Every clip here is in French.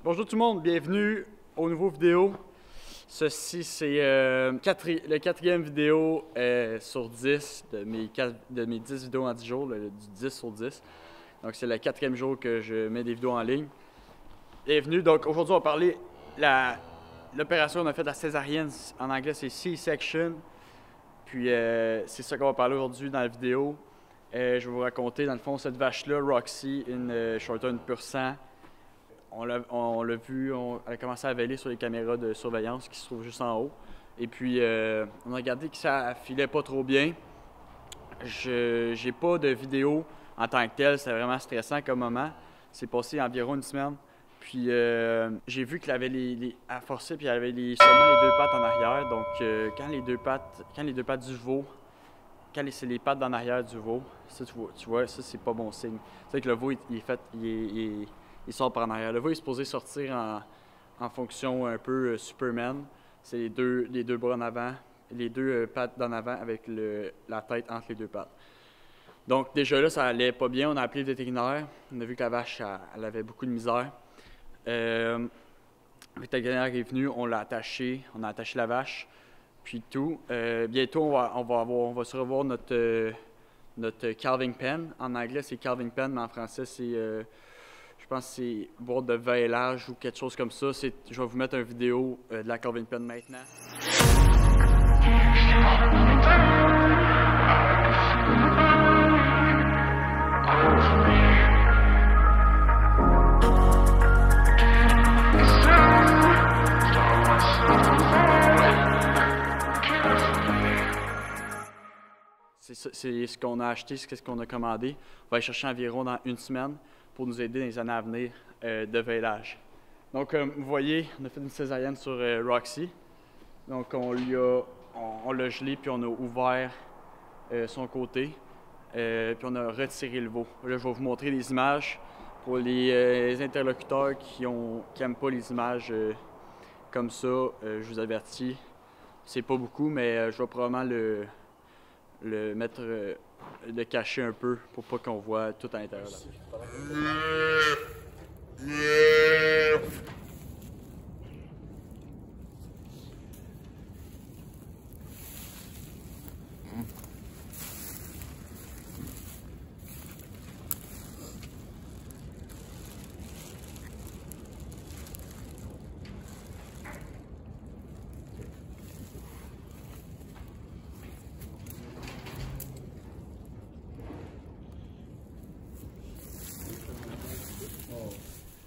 Bonjour tout le monde, bienvenue aux nouveaux vidéos. Ceci, c'est le quatrième vidéo sur 10 de mes 10 vidéos en 10 jours, du 10 sur 10. Donc, c'est le quatrième jour que je mets des vidéos en ligne. Bienvenue. Donc, aujourd'hui, on va parler de l'opération qu'on a faite, la césarienne. En anglais, c'est C-section. Puis, c'est ça qu'on va parler aujourd'hui dans la vidéo. Je vais vous raconter, dans le fond, cette vache-là, Roxy, une Shorthorn pur sang. On l'a vu, elle a commencé à veiller sur les caméras de surveillance qui se trouvent juste en haut. Et puis, on a regardé que ça filait pas trop bien. J'ai pas de vidéo en tant que telle, c'était vraiment stressant comme moment. C'est passé environ une semaine. Puis, j'ai vu qu'elle avait elle forçait, puis elle avait seulement les deux pattes en arrière. Donc, quand les deux pattes du veau, c'est les pattes en arrière du veau, ça, tu vois, ça, c'est pas bon signe. C'est que le veau, il sort par en arrière. Le veau est supposé sortir en fonction un peu Superman. C'est les deux bras en avant, les deux pattes d'en avant avec la tête entre les deux pattes. Donc déjà là, ça allait pas bien. On a appelé le vétérinaire. On a vu que la vache, elle avait beaucoup de misère. Le vétérinaire est venu, on a attaché la vache, puis tout. Bientôt, on va se revoir notre calving pen. En anglais, c'est calving pen, mais en français, c'est... je pense que c'est boîte de veillage ou quelque chose comme ça. Je vais vous mettre une vidéo de la calving pen maintenant. C'est ce qu'on a acheté, c'est ce qu'on a commandé. On va aller chercher environ dans une semaine pour nous aider dans les années à venir de veillage. Donc, vous voyez, on a fait une césarienne sur Roxy. Donc, on l'a gelé, puis on a ouvert son côté, puis on a retiré le veau. Là, je vais vous montrer les images pour les interlocuteurs qui n'aiment pas les images comme ça. Je vous avertis, c'est pas beaucoup, mais je vais probablement le cacher un peu pour pas qu'on voit tout à l'intérieur.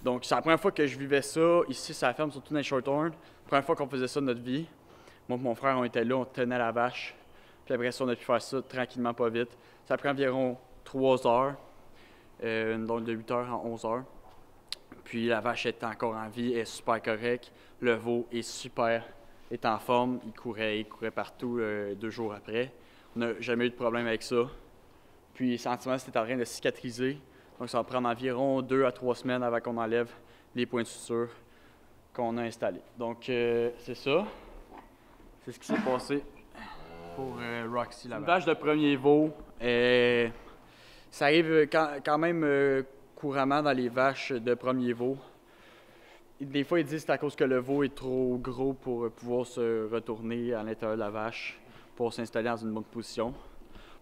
Donc, c'est la première fois que je vivais ça. Ici, ça ferme, surtout dans les Shorthorn. Première fois qu'on faisait ça de notre vie. Moi et mon frère, on était là, on tenait la vache. Puis après ça, on a pu faire ça tranquillement, pas vite. Ça prend environ 3 heures, donc de 8 heures en 11 heures. Puis la vache est encore en vie, elle est super correcte. Le veau est en forme. Il courait partout 2 jours après. On n'a jamais eu de problème avec ça. Puis, sentiment, c'était en train de cicatriser. Donc, ça va prendre environ 2 à 3 semaines avant qu'on enlève les points de suture qu'on a installés. Donc, c'est ça. C'est ce qui s'est passé pour Roxy, la vache de premier veau. Ça arrive quand même couramment dans les vaches de premier veau. Des fois, ils disent que c'est à cause que le veau est trop gros pour pouvoir se retourner à l'intérieur de la vache pour s'installer dans une bonne position.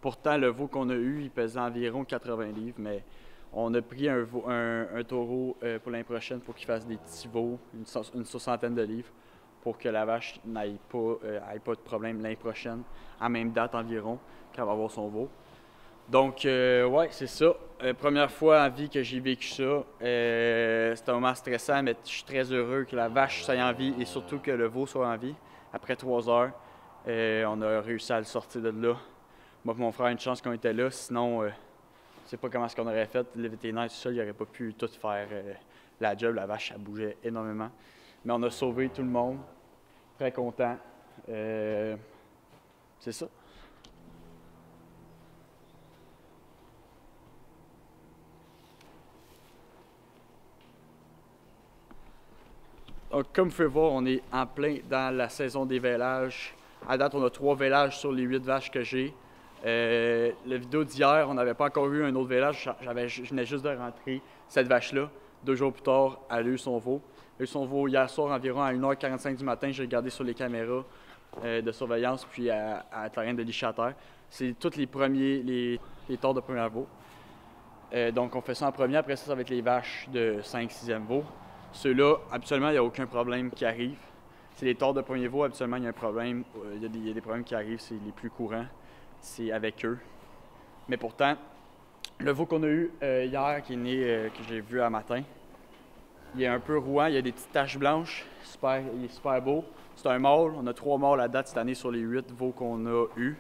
Pourtant, le veau qu'on a eu, il pesait environ 80 livres, mais on a pris un taureau pour l'année prochaine pour qu'il fasse des petits veaux, une soixantaine de livres, pour que la vache n'aille pas de problème l'année prochaine, à même date environ, quand elle va avoir son veau. Donc, ouais, c'est ça. Première fois en vie que j'ai vécu ça. C'était un moment stressant, mais je suis très heureux que la vache soit en vie et surtout que le veau soit en vie. Après 3 heures, on a réussi à le sortir de là. Moi et mon frère, une chance qu'on était là, sinon, je ne sais pas comment est-ce qu'on aurait fait. Le vétérinaire tout seul, il n'aurait pas pu tout faire la job. La vache, ça bougeait énormément. Mais on a sauvé tout le monde. Très content. C'est ça. Donc, comme vous pouvez voir, on est en plein dans la saison des veillages. À date, on a 3 veillages sur les 8 vaches que j'ai. La vidéo d'hier, on n'avait pas encore eu un autre village. Je venais juste de rentrer cette vache-là. 2 jours plus tard, elle a eu son veau. Elle a eu son veau hier soir environ à 1h45 du matin. J'ai regardé sur les caméras de surveillance, puis elle est en train de licher à terre. C'est tous les premiers, les torts de premier veau. Donc on fait ça en premier. Après ça, ça va être les vaches de 5-6e veau. Ceux-là, habituellement, il n'y a aucun problème qui arrive. C'est les torts de premier veau, habituellement, il y a un problème. Il y a des problèmes qui arrivent, c'est les plus courants. C'est avec eux. Mais pourtant, le veau qu'on a eu hier, qui est né, que j'ai vu un matin, il est un peu rouant, il y a des petites taches blanches, il est super beau. C'est un mâle, on a 3 mâles à date cette année sur les 8 veaux qu'on a eus.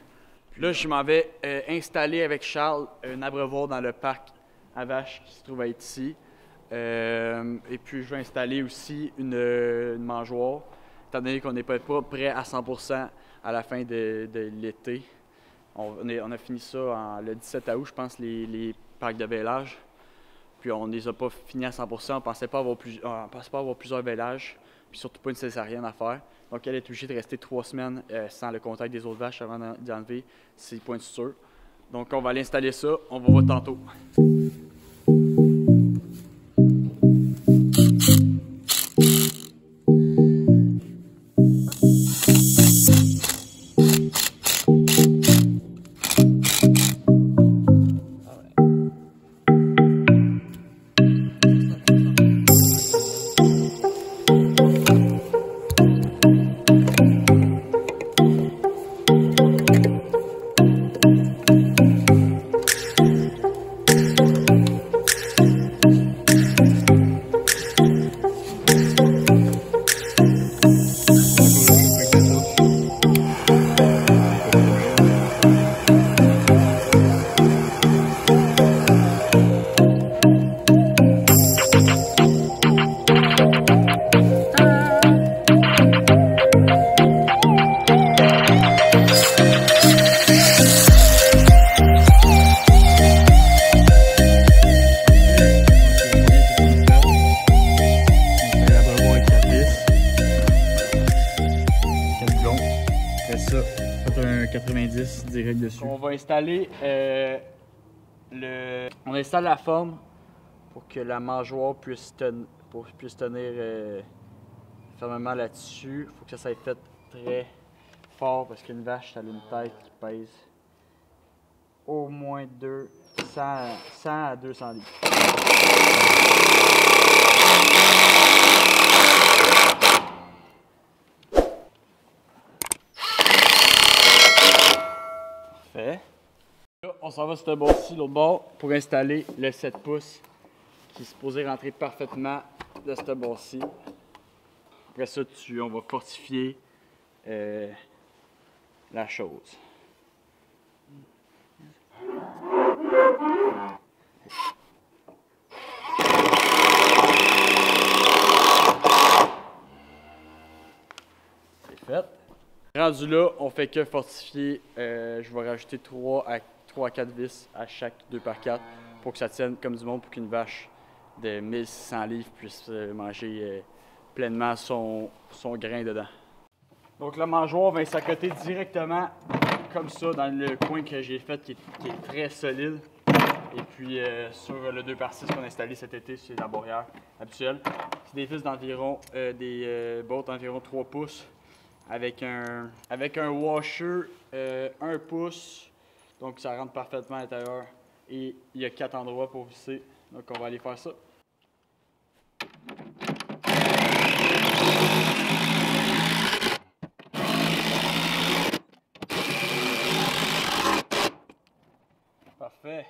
Puis là, je m'en vais installer avec Charles un abreuvoir dans le parc à vaches qui se trouve à être ici. Et puis, je vais installer aussi une mangeoire, étant donné qu'on n'est pas prêt à 100% à la fin de l'été. On a fini ça le 17 août, je pense, les parcs de vélage. Puis on ne les a pas finis à 100%, on ne pensait pas avoir plusieurs vélages, puis surtout pas une césarienne à faire. Donc elle est obligée de rester 3 semaines sans le contact des autres vaches avant d'enlever ses points de suture. Donc on va aller installer ça, on va voir tantôt. Ça, fait un 90 direct dessus. On va installer on installe la forme pour que la mangeoire puisse tenir fermement là-dessus. Il faut que ça soit fait très fort parce qu'une vache, elle a une tête qui pèse au moins 100 à 200 livres. Fait. Là, on s'en va sur ce bord-ci, l'autre bord, pour installer le 7 pouces qui est supposé rentrer parfaitement de ce bord-ci. Après ça, on va fortifier la chose. C'est fait. Rendu là, on fait que fortifier. Je vais rajouter 3 à 4 vis à chaque 2x4 pour que ça tienne comme du monde, pour qu'une vache de 1600 livres puisse manger pleinement son grain dedans. Donc la mangeoire va s'accoter directement comme ça dans le coin que j'ai fait qui est très solide. Et puis sur le 2x6 qu'on a installé cet été, c'est la barrière habituelle. C'est des vis d'environ, des bottes d'environ 3 pouces. Avec un washer 1 pouce, donc ça rentre parfaitement à l'intérieur. Et il y a 4 endroits pour visser, donc on va aller faire ça. Parfait.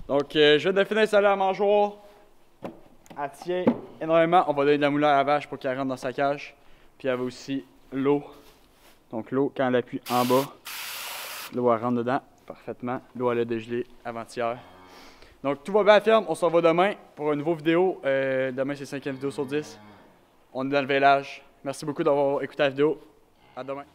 Donc je viens de finir d'installer la mangeoire. Elle tient énormément. On va donner de la mouleur à la vache pour qu'elle rentre dans sa cage. Puis elle va aussi l'eau. Donc l'eau, quand elle appuie en bas, l'eau elle rentre dedans parfaitement. L'eau elle a dégelé avant-hier. Donc tout va bien à la ferme. On se revoit demain pour une nouvelle vidéo. Demain c'est 5e vidéo sur 10. On est dans le village. Merci beaucoup d'avoir écouté la vidéo. À demain.